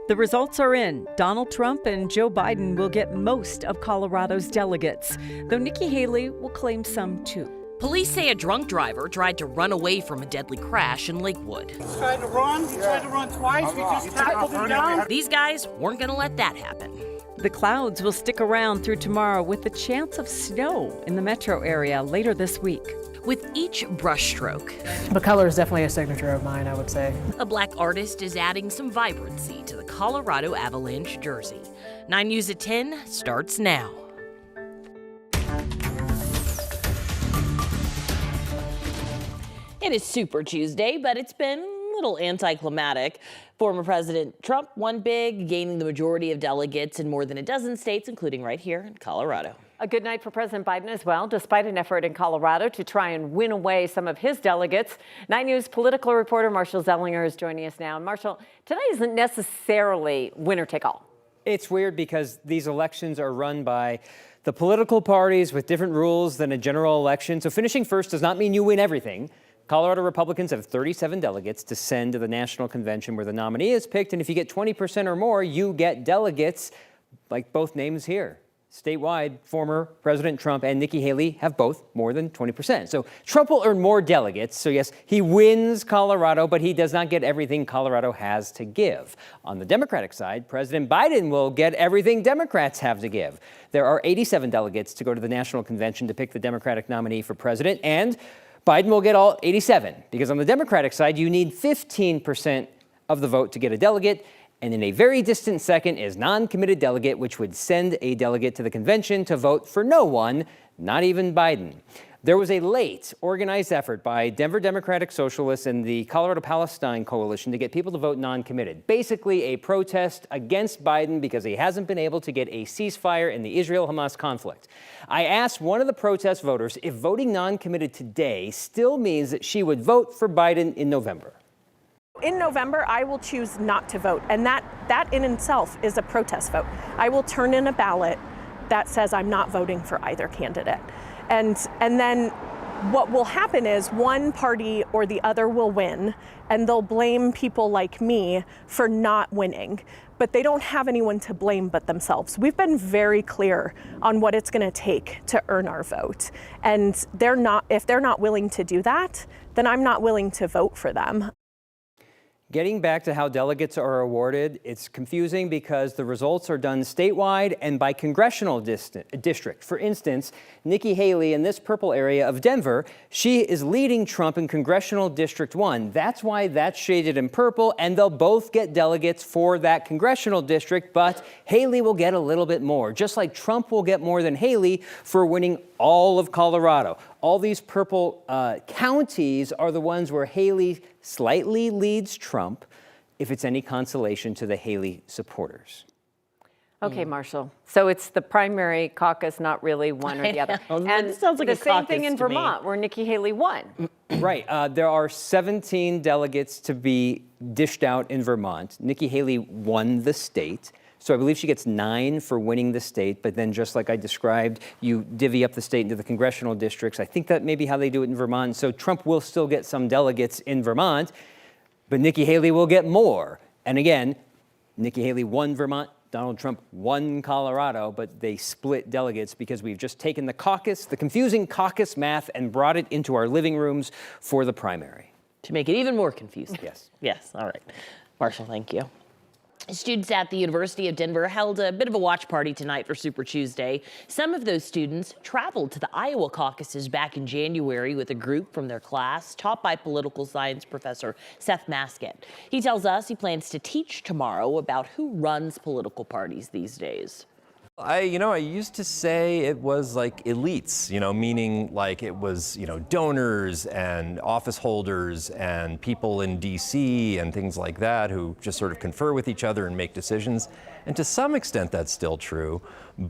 The results are in. Donald Trump and Joe Biden will get most of Colorado's delegates, though Nikki Haley will claim some too. Police say a drunk driver tried to run away from a deadly crash in Lakewood. He tried to run twice. We just tackled him down. These guys weren't going to let that happen. The clouds will stick around through tomorrow with a chance of snow in the metro area later this week. With each brushstroke, The color is definitely a signature of mine, I would say. a black artist is adding some vibrancy to the Colorado Avalanche jersey. 9 News at 10 starts now. It is Super Tuesday, but it's been a little anticlimactic. Former President Trump won big, gaining the majority of delegates in more than a dozen states, including right here in Colorado. A good night for President Biden as well, despite an effort in Colorado to try and win away some of his delegates. 9 News political reporter Marshall Zellinger is joining us now. Marshall, today isn't necessarily winner take all. It's weird because these elections are run by the political parties with different rules than a general election. So finishing first does not mean you win everything. Colorado Republicans have 37 delegates to send to the national convention where the nominee is picked. And if you get 20% or more, you get delegates like both names here. Statewide, former President Trump and Nikki Haley have both more than 20%. So Trump will earn more delegates. So yes, he wins Colorado, but he does not get everything Colorado has to give. On the Democratic side, President Biden will get everything Democrats have to give. There are 87 delegates to go to the national convention to pick the Democratic nominee for president, and Biden will get all 87, because on the Democratic side, you need 15% of the vote to get a delegate. And in a very distant second is non-committed delegate, which would send a delegate to the convention to vote for no one, not even Biden. There was a late, organized effort by Denver Democratic Socialists and the Colorado Palestine Coalition to get people to vote non-committed. Basically a protest against Biden because he hasn't been able to get a ceasefire in the Israel-Hamas conflict. I asked one of the protest voters if voting non-committed today still means that she would vote for Biden in November. In November, I will choose not to vote, and that in itself is a protest vote. I will turn in a ballot that says I'm not voting for either candidate. And then what will happen is one party or the other will win, and they'll blame people like me for not winning. But they don't have anyone to blame but themselves. We've been very clear on what it's going to take to earn our vote. And if they're not willing to do that, then I'm not willing to vote for them. Getting back to how delegates are awarded, it's confusing because the results are done statewide and by congressional district. For instance, Nikki Haley in this purple area of Denver, she is leading Trump in Congressional District 1. That's why that's shaded in purple, and they'll both get delegates for that congressional district, but Haley will get a little bit more, just like Trump will get more than Haley for winning all of Colorado. All these purple counties are the ones where Haley slightly leads Trump, if it's any consolation to the Haley supporters. Okay, Marshall. So it's the primary caucus, not really one or the other. And it sounds like the a same thing caucus in to me. Vermont, where Nikki Haley won. Right. There are 17 delegates to be dished out in Vermont. Nikki Haley won the state. So I believe she gets 9 for winning the state, but then just like I described, you divvy up the state into the congressional districts. I think that may be how they do it in Vermont. So Trump will still get some delegates in Vermont, but Nikki Haley will get more. And again, Nikki Haley won Vermont, Donald Trump won Colorado, but they split delegates because we've just taken the caucus, the confusing caucus math, and brought it into our living rooms for the primary. To make it even more confusing. Yes. Yes, all right. Marshall, thank you. Students at the University of Denver held a bit of a watch party tonight for Super Tuesday. Some of those students traveled to the Iowa caucuses back in January with a group from their class taught by political science professor Seth Maskett. He tells us he plans to teach tomorrow about who runs political parties these days. I used to say it was like elites, meaning like it was, donors and office holders and people in DC and things like that who just sort of confer with each other and make decisions. And to some extent that's still true,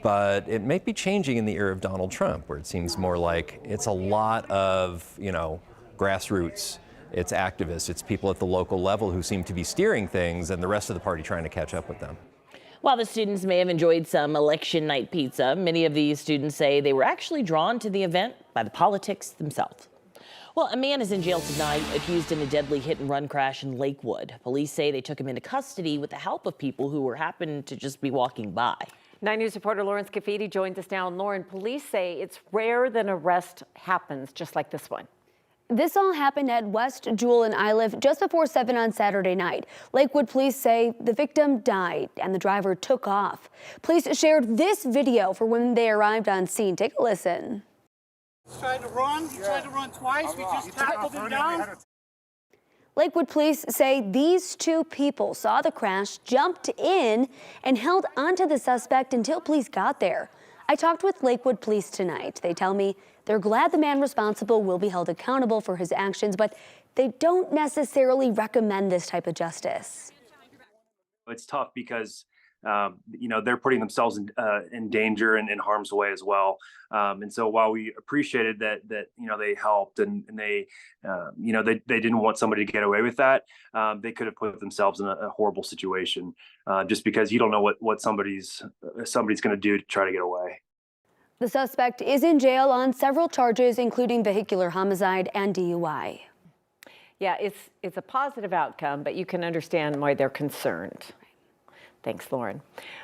but it may be changing in the era of Donald Trump, where it seems more like it's a lot of, grassroots. It's activists, it's people at the local level who seem to be steering things and the rest of the party trying to catch up with them. While the students may have enjoyed some election night pizza, many of these students say they were actually drawn to the event by the politics themselves. Well, a man is in jail tonight accused in a deadly hit-and-run crash in Lakewood. Police say they took him into custody with the help of people who happened to just be walking by. 9 News reporter Lawrence Cafidi joins us now. And Lauren, police say it's rare that an arrest happens just like this one. This all happened at West Jewel and Iliff just before 7 on Saturday night. Lakewood police say the victim died and the driver took off. Police shared this video for when they arrived on scene. Take a listen. He tried to run. He tried to run twice. We just tackled him down. Lakewood police say these two people saw the crash, jumped in, and held onto the suspect until police got there. I talked with Lakewood police tonight. They tell me they're glad the man responsible will be held accountable for his actions, but they don't necessarily recommend this type of justice. It's tough because they're putting themselves in danger and in harm's way as well. And so while we appreciated that they helped and they didn't want somebody to get away with that, they could have put themselves in a horrible situation just because you don't know what somebody's going to do to try to get away. The suspect is in jail on several charges, including vehicular homicide and DUI. Yeah, it's a positive outcome, but you can understand why they're concerned. Thanks, Lauren.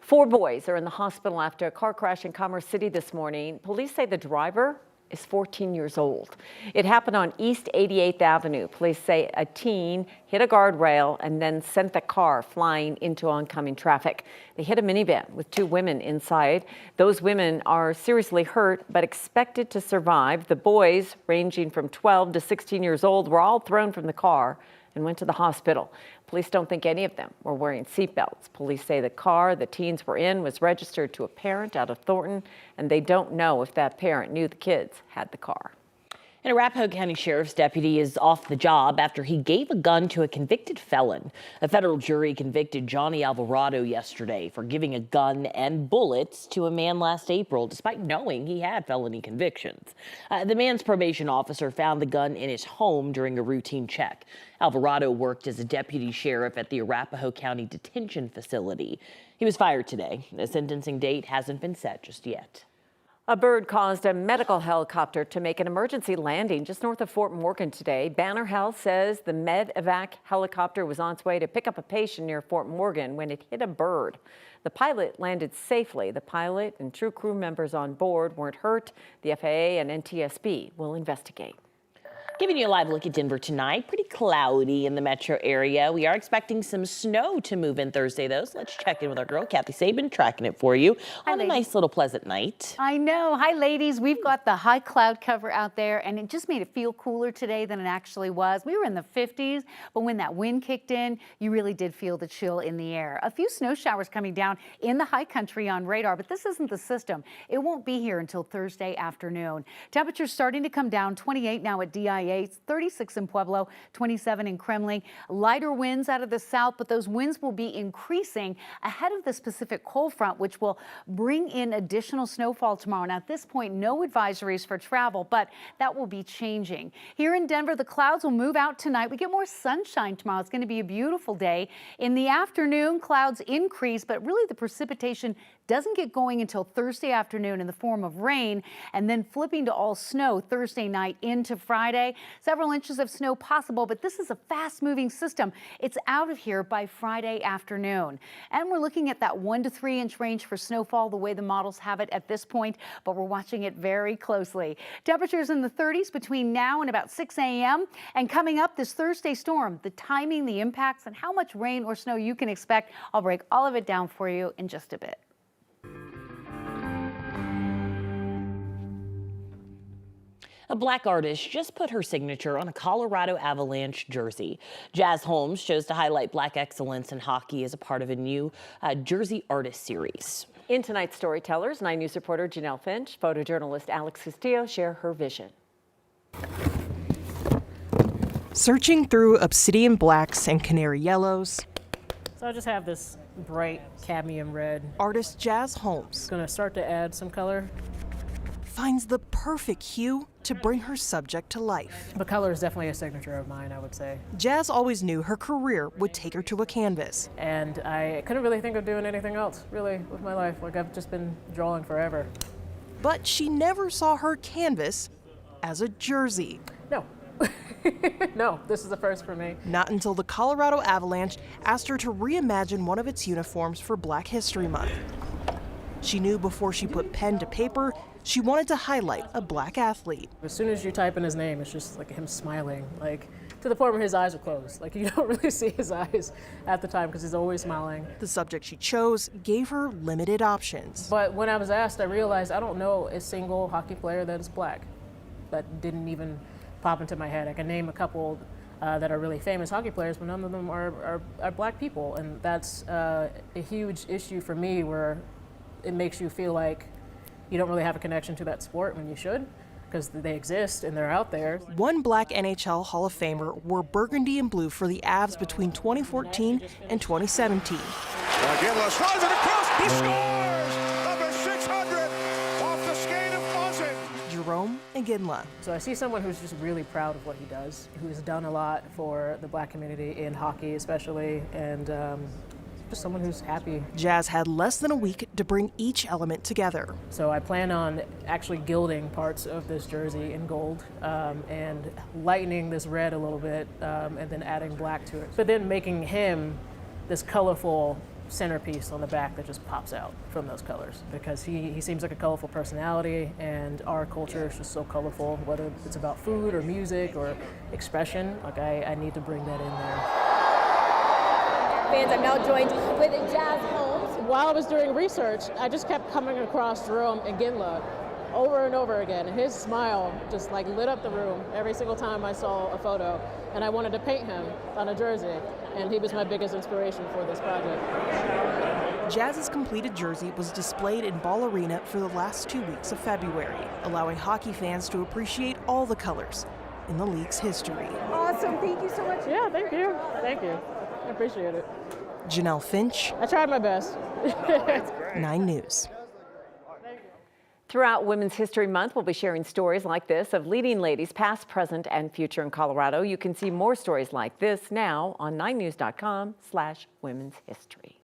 4 boys are in the hospital after a car crash in Commerce City this morning. Police say the driver is 14 years old. It happened on East 88th Avenue. Police say a teen hit a guardrail and then sent the car flying into oncoming traffic. They hit a minivan with 2 women inside. Those women are seriously hurt but expected to survive. The boys, ranging from 12 to 16 years old, were all thrown from the car and went to the hospital. Police don't think any of them were wearing seatbelts. Police say the car the teens were in was registered to a parent out of Thornton, and they don't know if that parent knew the kids had the car. And a Arapahoe County Sheriff's deputy is off the job after he gave a gun to a convicted felon. A federal jury convicted Johnny Alvarado yesterday for giving a gun and bullets to a man last April, despite knowing he had felony convictions. The man's probation officer found the gun in his home during a routine check. Alvarado worked as a deputy sheriff at the Arapahoe County Detention Facility. He was fired today. The sentencing date hasn't been set just yet. A bird caused a medical helicopter to make an emergency landing just north of Fort Morgan today. Banner Health says the Med-Evac helicopter was on its way to pick up a patient near Fort Morgan when it hit a bird. The pilot landed safely. The pilot and 2 crew members on board weren't hurt. The FAA and NTSB will investigate. Giving you a live look at Denver tonight. Pretty cloudy in the metro area. We are expecting some snow to move in Thursday, though. So let's check in with our girl, Kathy Sabin, tracking it for you on a nice little pleasant night. I know. Hi, ladies. We've got the high cloud cover out there, and it just made it feel cooler today than it actually was. We were in the 50s, but when that wind kicked in, you really did feel the chill in the air. A few snow showers coming down in the high country on radar, but this isn't the system. It won't be here until Thursday afternoon. Temperatures starting to come down, 28 now at DIA. 36 in Pueblo, 27 in Kremling. Lighter winds out of the south, but those winds will be increasing ahead of this Pacific cold front, which will bring in additional snowfall tomorrow. Now, at this point, no advisories for travel, but that will be changing. Here in Denver, the clouds will move out tonight. We get more sunshine tomorrow. It's going to be a beautiful day. In the afternoon, clouds increase, but really the precipitation doesn't get going until Thursday afternoon in the form of rain, and then flipping to all snow Thursday night into Friday. Several inches of snow possible, but this is a fast-moving system. It's out of here by Friday afternoon. And we're looking at that 1 to 3 inch range for snowfall, the way the models have it at this point, but we're watching it very closely. Temperatures in the 30s between now and about 6 a.m. And coming up, this Thursday storm, the timing, the impacts, and how much rain or snow you can expect. I'll break all of it down for you in just a bit. A Black artist just put her signature on a Colorado Avalanche jersey. Jazz Holmes chose to highlight Black excellence in hockey as a part of a new Jersey Artist series. In tonight's Storytellers, 9 News reporter Janelle Finch, photojournalist Alex Castillo share her vision. Searching through obsidian blacks and canary yellows. So I just have this bright cadmium red. Artist Jazz Holmes Going to start to add some color. finds the perfect hue to bring her subject to life. The color is definitely a signature of mine, I would say. Jazz always knew her career would take her to a canvas. And I couldn't really think of doing anything else, really, with my life. Like, I've just been drawing forever. But she never saw her canvas as a jersey. No. No, this is the first for me. Not until the Colorado Avalanche asked her to reimagine one of its uniforms for Black History Month. She knew before she put pen to paper, she wanted to highlight a Black athlete. As soon as you type in his name, it's just like him smiling, like to the point where his eyes are closed. Like you don't really see his eyes at the time because he's always smiling. The subject she chose gave her limited options. But when I was asked, I realized I don't know a single hockey player that is Black. That didn't even pop into my head. I can name a couple that are really famous hockey players, but none of them are Black people. And that's a huge issue for me, where it makes you feel like you don't really have a connection to that sport when you should, because they exist and they're out there. One Black NHL Hall of Famer wore burgundy and blue for the Avs between 2014 and 2017. Ginla slides it across. He scores! Number 600 off the skate of Muzzin. Jerome Ginla. So I see someone who's just really proud of what he does, who's done a lot for the Black community in hockey especially, and just someone who's happy. Jazz had less than a week to bring each element together. So I plan on actually gilding parts of this jersey in gold and lightening this red a little bit and then adding Black to it. But then making him this colorful centerpiece on the back that just pops out from those colors, because he seems like a colorful personality, and our culture is just so colorful, whether it's about food or music or expression. Like I need to bring that in there. Fans, I'm now joined with Jazz Holmes. While I was doing research, I just kept coming across Jerome Ginla over and over again, and his smile just like lit up the room every single time I saw a photo, and I wanted to paint him on a jersey, and he was my biggest inspiration for this project. Jazz's completed jersey was displayed in Ball Arena for the last 2 weeks of February, allowing hockey fans to appreciate all the colors in the league's history. Awesome, thank you so much. Yeah, thank you. Thank you. I appreciate it. Janelle Finch. I tried my best. 9 News. Throughout Women's History Month, we'll be sharing stories like this of leading ladies past, present, and future in Colorado. You can see more stories like this now on 9news.com/women's history.